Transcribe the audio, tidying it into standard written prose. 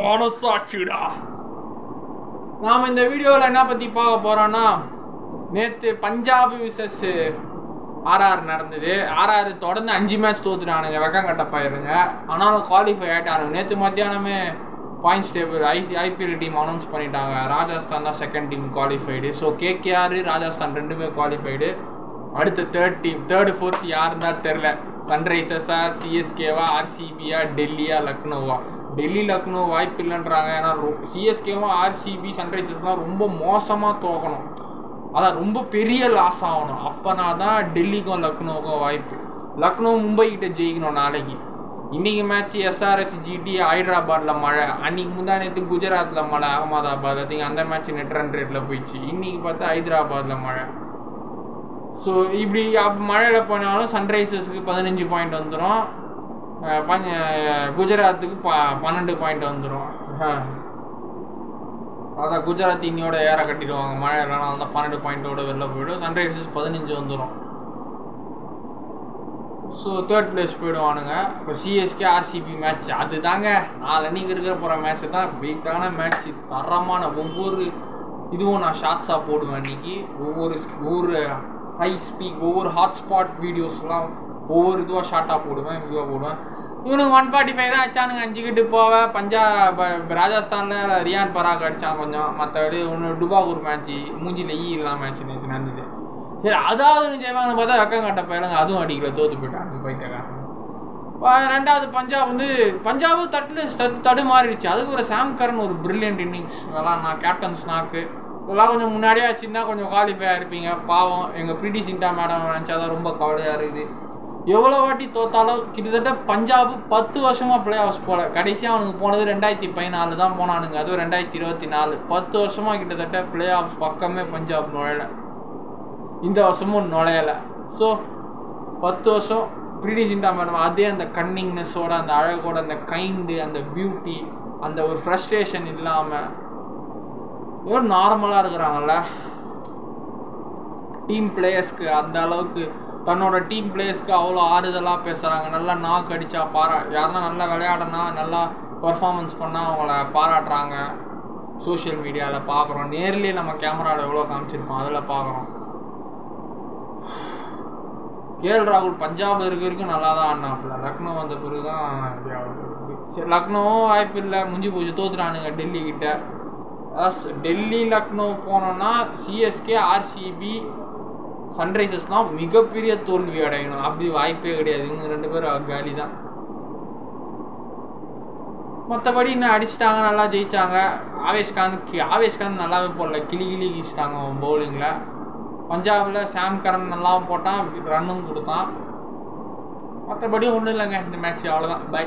மனசாட்சிடா. நாம் இந்த வீடியோவில் என்ன பற்றி பார்க்க போகிறோன்னா, நேற்று பஞ்சாப் விசஸ் ஆர்ஆர் நடந்தது. ஆர்ஆர் தொடர்ந்து 5 மேட்ச் தோத்துட்டானுங்க, வெக்கம் கட்டப்பாயிருங்க. ஆனாலும் குவாலிஃபை ஆகிட்டானுங்க. நேற்று மத்தியானமே points table IPL team announce பண்ணிட்டாங்க. ராஜஸ்தான் தான் second team qualified. So KKR Rajasthan ரெண்டுமே குவாலிஃபைடு. அடுத்த தேர்ட் டீம், தேர்டு ஃபோர்த் யாருன்னு தான் தெரில. சன்ரைசர்ஸா, சிஎஸ்கேவா, ஆர்சிபியா, டெல்லியா, லக்னோவா? டெல்லி லக்னோ வாய்ப்பு இல்லைன்றாங்க. ஏன்னா சிஎஸ்கேவும் ஆர்சிபி சன்ரைசர்ஸ்லாம் ரொம்ப மோசமாக தோக்கணும், அதான் ரொம்ப பெரிய லாஸ் ஆகணும். அப்போனா தான் டெல்லிக்கும் லக்னோவுக்கும் வாய்ப்பு. லக்னோ மும்பை கிட்ட ஜெயிக்கணும் நாளைக்கு. இன்றைக்கி மேட்ச் எஸ்ஆர்ஹெச் ஜிடி ஹைதராபாத்தில் மழை. அன்றைக்கி முந்தானத்து குஜராத்தில் மழை, அகமதாபாத். அது அந்த மேட்ச் நெட் ரன் ரேட்டில் போயிடுச்சு. இன்றைக்கி பார்த்தா ஹைதராபாத்தில் மழை. ஸோ இப்படி மழையில் போனாலும் சன்ரைசர்ஸுக்கு 15 பாயிண்ட் வந்துடும், குஜராத்துக்கு 12 பாயிண்ட் வந்துடும். அதான் குஜராத் இன்னியோட ஏற கட்டிடுவாங்க மழை இல்லைனா. அந்த 12 பாயிண்டோட வெளில போய்டும். சன்ரைசர்ஸ் 15 வந்துடும். ஸோ தேர்ட் பிளேஸ் போயிடுவானுங்க. இப்போ சிஎஸ்கே ஆர்சிபி மேட்ச் அது தாங்க நாளைக்கு இருக்கிற போகிற மேட்ச்சு தான். வெயிட்டான மேட்ச்சு, தரமான ஒவ்வொரு இதுவும் நான் ஷார்ட்ஸாக போடுவேன். அன்றைக்கி ஒவ்வொரு ஹை ஸ்பீக், ஒவ்வொரு ஹாட்ஸ்பாட் வீடியோஸ்லாம் ஒவ்வொரு இதுவாக ஷார்ட்டாக போடுவேன், வியூவாக போடுவேன். இவனுக்கு 145 தான் அடிச்சானுங்க. 5 விக்கெட்டு போவேன். ராஜஸ்தானில் ரியான் பராக் அடித்தான் கொஞ்சம். மற்றபடி ஒன்று டுபாகூர் மேட்ச்சு மூஞ்சியில் இல்லாம மேட்ச் நேற்று நடந்தது. சரி, அதாவது ஜெயவாங்கன்னு பார்த்தா வெக்கம் கட்ட போயிடுங்க. அதுவும் அடிக்கல, தோற்று போயிட்டாங்க பைத்தியக்காரன். ரெண்டாவது பஞ்சாபு தடுமாறிடுச்சு. அதுக்கு ஒரு சாம் கரன் ஒரு பிரில்லியன்ட் இன்னிங்ஸ் விளாட்னா. கேப்டன் ஸ்நாக்கு இதெல்லாம் கொஞ்சம் முன்னாடியே வச்சுருந்தா கொஞ்சம் குவாலிஃபை இருப்பீங்க. பாவம் எங்கள் பிடி சிண்டா மேடம் நினச்சாதான் ரொம்ப கவலையாக இருக்குது. எவ்வளோ வாட்டி தோத்தாலும் கிட்டத்தட்ட பஞ்சாபு 10 வருஷமாக பிளே ஆஃப்ஸ் போகல. கடைசியாக அவனுக்கு போனது 2014 தான் போனானுங்க. அதுவும் 2024. 10 வருஷமாக கிட்டத்தட்ட பிளே ஆஃப்ஸ் பக்கமே பஞ்சாப் நுழையலை. இந்த வருஷமும் நுழையலை. ஸோ 10 வருஷம் பிடி சிண்டா மேடம் அதே அந்த கன்னிங்னஸோட, அந்த அழகோட, அந்த கைண்டு, அந்த பியூட்டி, அந்த ஒரு ஃப்ரஸ்ட்ரேஷன் இல்லாமல் ஒரு நார்மலாக இருக்கிறாங்கல்ல. டீம் பிளேயர்ஸ்க்கு அந்த அளவுக்கு, தன்னோட டீம் பிளேயர்ஸ்க்கு அவ்வளோ ஆறுதலாக பேசுகிறாங்க. நல்லா நாக்கு அடித்தா யாருன்னா நல்லா விளையாடனா, நல்லா பர்ஃபார்மன்ஸ் பண்ணால் அவங்கள பாராட்டுறாங்க. சோஷியல் மீடியாவில் பார்க்குறோம், நேர்லேயே நம்ம கேமராவில் எவ்வளோ காமிச்சிருப்போம் அதில் பார்க்குறோம். கேஎல் ராகுல் பஞ்சாபில் இருக்க வரைக்கும் நல்லா தான் ஆடினாப்புல. லக்னோ வந்த பிறகு தான் சரி, லக்னோவும் வாய்ப்பு இல்லை, முடிஞ்சு போச்சு, தோத்துட்டானுங்க டெல்லி கிட்ட. டெல்லி லக்னோ போனோன்னா சிஎஸ்கே ஆர்சிபி சன்ரைசர்ஸ்லாம் மிகப்பெரிய தோல்வி அடையணும். அப்படி வாய்ப்பே கிடையாது. இவங்க 2 பேரும் காலி தான். மற்றபடி இன்னும் அடிச்சிட்டாங்க, நல்லா ஜெயிச்சாங்க. ஆவேஷ்கான் நல்லாவே போடல, கிளி கீச்சிட்டாங்க பவுலிங்கில். பஞ்சாபில் சாம் கரன் நல்லாவும் போட்டான், ரன்னும் கொடுத்தான். மற்றபடி ஒன்றும் இல்லைங்க இந்த மேட்ச். அவ்வளோதான், பை.